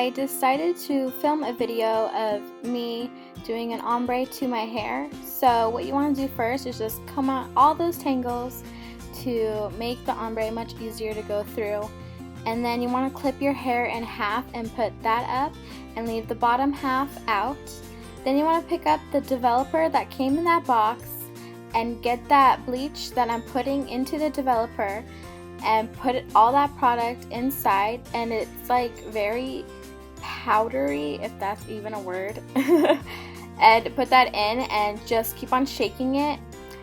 I decided to film a video of me doing an ombre to my hair. So what you want to do first is just comb out all those tangles to make the ombre much easier to go through. And then you want to clip your hair in half and put that up and leave the bottom half out. Then you want to pick up the developer that came in that box and get that bleach that I'm putting into the developer and put all that product inside, and it's like very powdery, if that's even a word. And put that in and just keep on shaking it,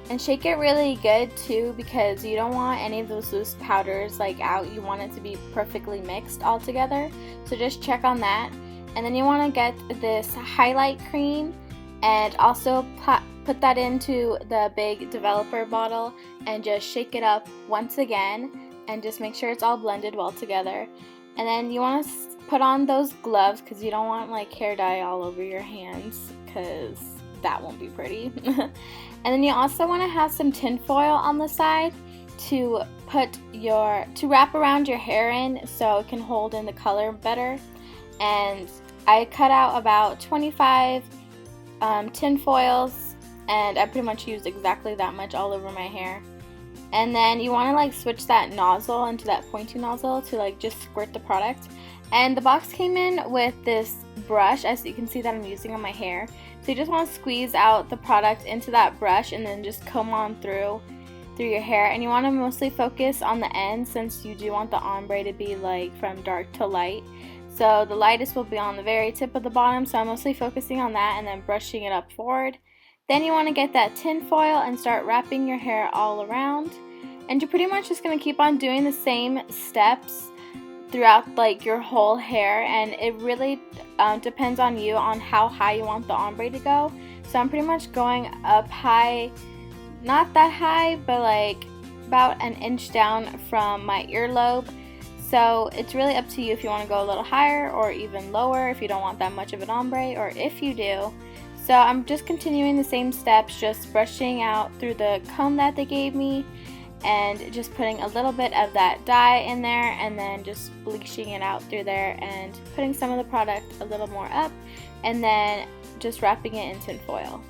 and shake it really good too, because you don't want any of those loose powders like out. You want it to be perfectly mixed all together, so just check on that. And then you want to get this highlight cream and also put that into the big developer bottle and just shake it up once again and just make sure it's all blended well together. And then you want to put on those gloves because you don't want like hair dye all over your hands, because that won't be pretty. And then you also want to have some tin foil on the side to wrap around your hair in so it can hold in the color better. And I cut out about 25 tin foils, and I pretty much used exactly that much all over my hair. And then you want to like switch that nozzle into that pointy nozzle to like just squirt the product. And the box came in with this brush, as you can see that I'm using on my hair. So you just want to squeeze out the product into that brush and then just comb on through your hair. And you want to mostly focus on the end, since you do want the ombre to be like from dark to light. So the lightest will be on the very tip of the bottom, so I'm mostly focusing on that and then brushing it up forward. Then you want to get that tin foil and start wrapping your hair all around. And you're pretty much just going to keep on doing the same steps throughout like your whole hair, and it really depends on you on how high you want the ombre to go. So I'm pretty much going up high, not that high, but like about an inch down from my earlobe. So it's really up to you if you want to go a little higher or even lower if you don't want that much of an ombre, or if you do. So I'm just continuing the same steps, just brushing out through the comb that they gave me and just putting a little bit of that dye in there, and then just bleaching it out through there and putting some of the product a little more up, and then just wrapping it in tin foil.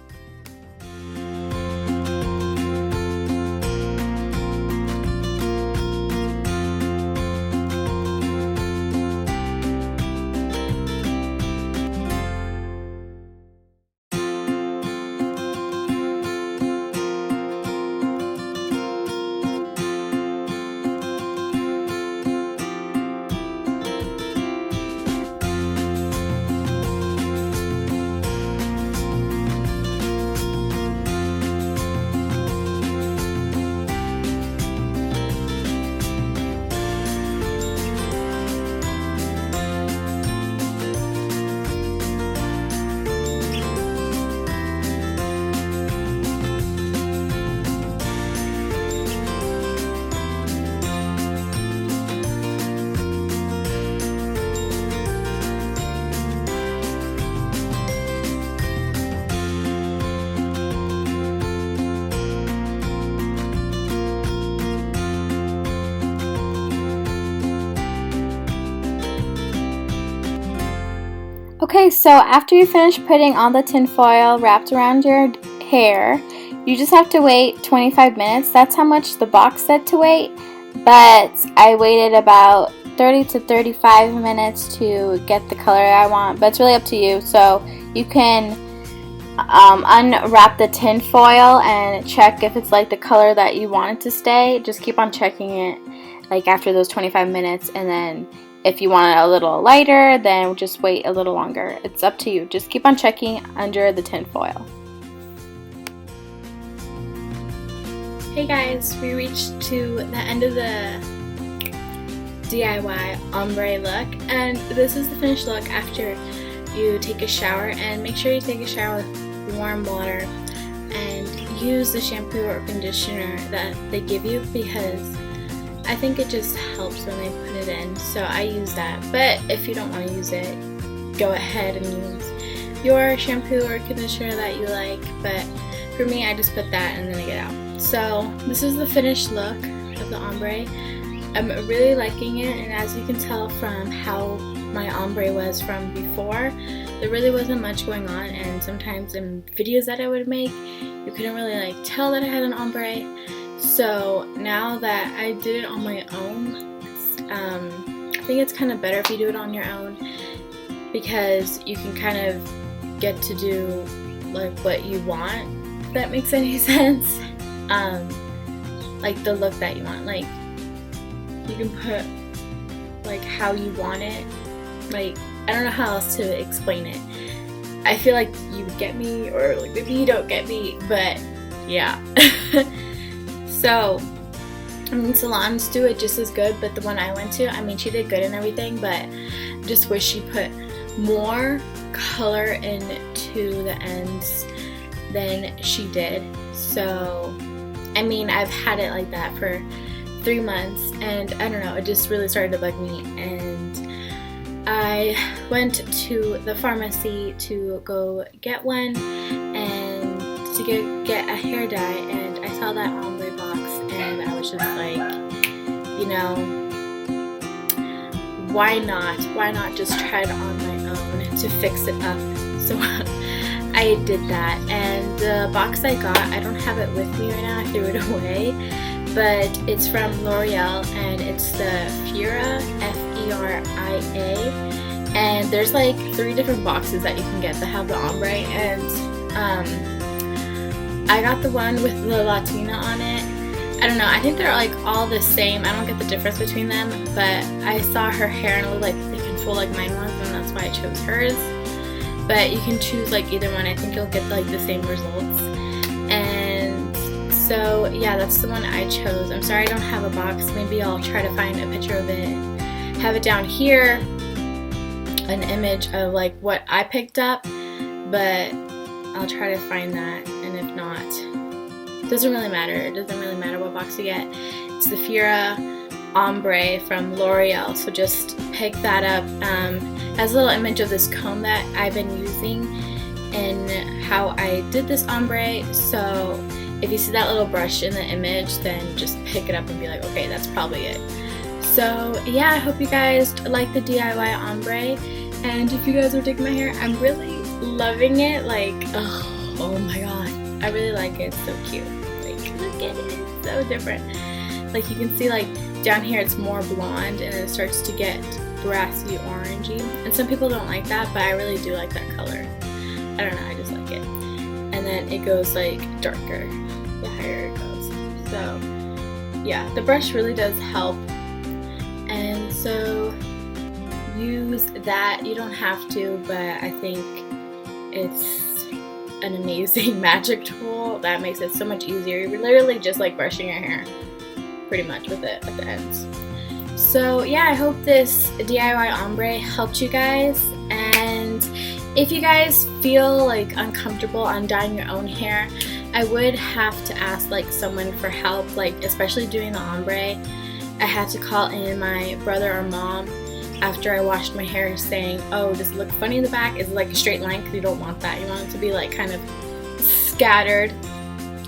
Okay, so after you finish putting on the tin foil wrapped around your hair, you just have to wait 25 minutes. That's how much the box said to wait, but I waited about 30 to 35 minutes to get the color I want, but it's really up to you. So you can unwrap the tin foil and check if it's like the color that you want it to stay. Just keep on checking it like after those 25 minutes, and then if you want it a little lighter, then just wait a little longer. It's up to you. Just keep on checking under the tin foil. Hey guys, we reached to the end of the DIY ombre look, and this is the finished look after you take a shower. And make sure you take a shower with warm water and use the shampoo or conditioner that they give you, because I think it just helps when they put it in, so I use that. But if you don't want to use it, go ahead and use your shampoo or conditioner that you like. But for me, I just put that and then I get out. So this is the finished look of the ombre. I'm really liking it, and as you can tell from how my ombre was from before, there really wasn't much going on, and sometimes in videos that I would make, you couldn't really like tell that I had an ombre. So now that I did it on my own, I think it's kind of better if you do it on your own, because you can kind of get to do like what you want, if that makes any sense. Like the look that you want, like you can put like how you want it. Like, I don't know how else to explain it. I feel like you get me, or like maybe you don't get me, but yeah. So, I mean, salons do it just as good, but the one I went to, I mean, she did good and everything, but I just wish she put more color into the ends than she did. So, I mean, I've had it like that for 3 months, and I don't know, it just really started to bug me, and I went to the pharmacy to go get one and to get a hair dye, and I saw that ombre box, and I was just like, you know, why not just try it on my own to fix it up. So I did that, and the box I got, I don't have it with me right now, I threw it away, but it's from L'Oreal, and it's the Fura, F-E-R-I-A, and there's like 3 different boxes that you can get that have the ombre, and I got the one with the Latina on it. I don't know, I think they're like all the same, I don't get the difference between them, but I saw her hair and it looked like thick and full like mine was, and that's why I chose hers. But you can choose like either one, I think you'll get like the same results. And so yeah, that's the one I chose. I'm sorry I don't have a box, maybe I'll try to find a picture of it, have it down here, an image of like what I picked up, but I'll try to find that, and if not, it doesn't really matter. It doesn't really matter what box you get. It's the Fura Ombre from L'Oreal, so just pick that up. Has a little image of this comb that I've been using and how I did this ombre, so if you see that little brush in the image, then just pick it up and be like, okay, that's probably it. So yeah, I hope you guys like the DIY ombre, and if you guys are digging my hair, I'm really loving it. Like, oh my god, I really like it. It's so cute. Like, look at it, it's so different. Like, you can see like down here it's more blonde, and it starts to get brassy orangey, and some people don't like that, but I really do like that color. I don't know, I just like it. And then it goes like darker the higher it goes. So yeah, the brush really does help, and so use that. You don't have to, but I think it's an amazing magic tool that makes it so much easier. You're literally just like brushing your hair pretty much with it at the ends. So yeah, I hope this DIY ombre helped you guys, and if you guys feel like uncomfortable on dyeing your own hair, I would have to ask like someone for help, like especially doing the ombre. I had to call in my brother or mom after I washed my hair saying, oh, does it look funny in the back? Is it like a straight line? Because you don't want that. You want it to be like kind of scattered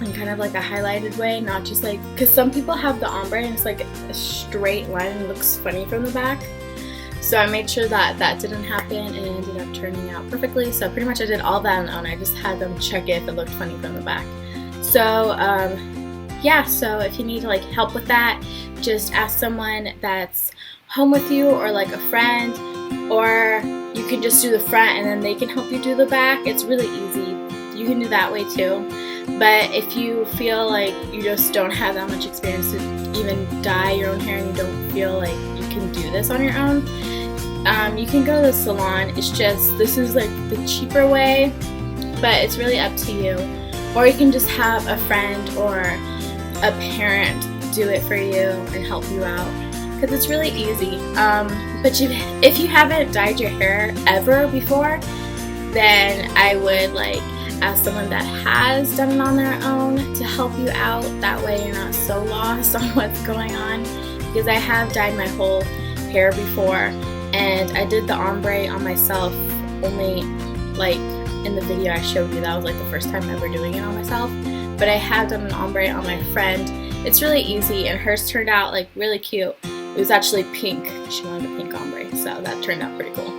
and kind of like a highlighted way, not just like, because some people have the ombre and it's like a straight line and looks funny from the back. So I made sure that that didn't happen, and it ended up turning out perfectly. So pretty much I did all that on my own. I just had them check it if it looked funny from the back. So yeah, so if you need like help with that, just ask someone that's home with you, or like a friend, or you can just do the front and then they can help you do the back. It's really easy. You can do that way too. But if you feel like you just don't have that much experience to even dye your own hair and you don't feel like you can do this on your own, you can go to the salon. It's just, this is like the cheaper way, but it's really up to you. Or you can just have a friend or a parent do it for you and help you out, because it's really easy. But if you haven't dyed your hair ever before, then I would like ask someone that has done it on their own to help you out. That way you're not so lost on what's going on, because I have dyed my whole hair before, and I did the ombre on myself only like in the video I showed you. That was like the first time ever doing it on myself, but I have done an ombre on my friend. It's really easy, and hers turned out like really cute. It was actually pink. She wanted a pink ombre, so that turned out pretty cool.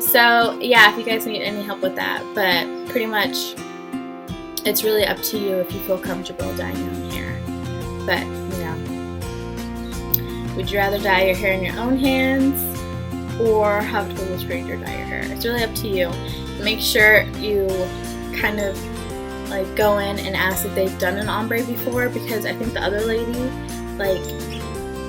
So yeah, if you guys need any help with that, but pretty much it's really up to you if you feel comfortable dyeing your own hair. But, you know, would you rather dye your hair in your own hands or have a total stranger dye your hair? It's really up to you. Make sure you kind of like go in and ask if they've done an ombre before, because I think the other lady, like,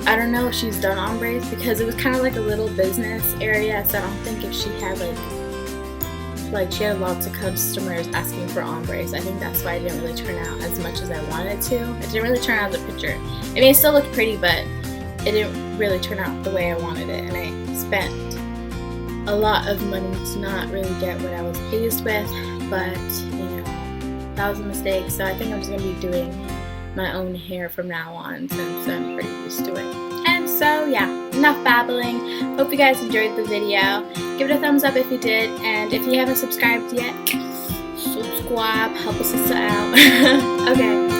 I don't know if she's done ombres, because it was kind of like a little business area, so I don't think if she had like she had lots of customers asking for ombres. I think that's why it didn't really turn out as much as I wanted it to. It didn't really turn out the picture. I mean, it still looked pretty, but it didn't really turn out the way I wanted it, and I spent a lot of money to not really get what I was pleased with. But, you know, that was a mistake, so I think I'm just going to be doing my own hair from now on, since I'm pretty used to it. And so yeah, enough babbling. Hope you guys enjoyed the video. Give it a thumbs up if you did, and if you haven't subscribed yet, subscribe, help us out. Okay.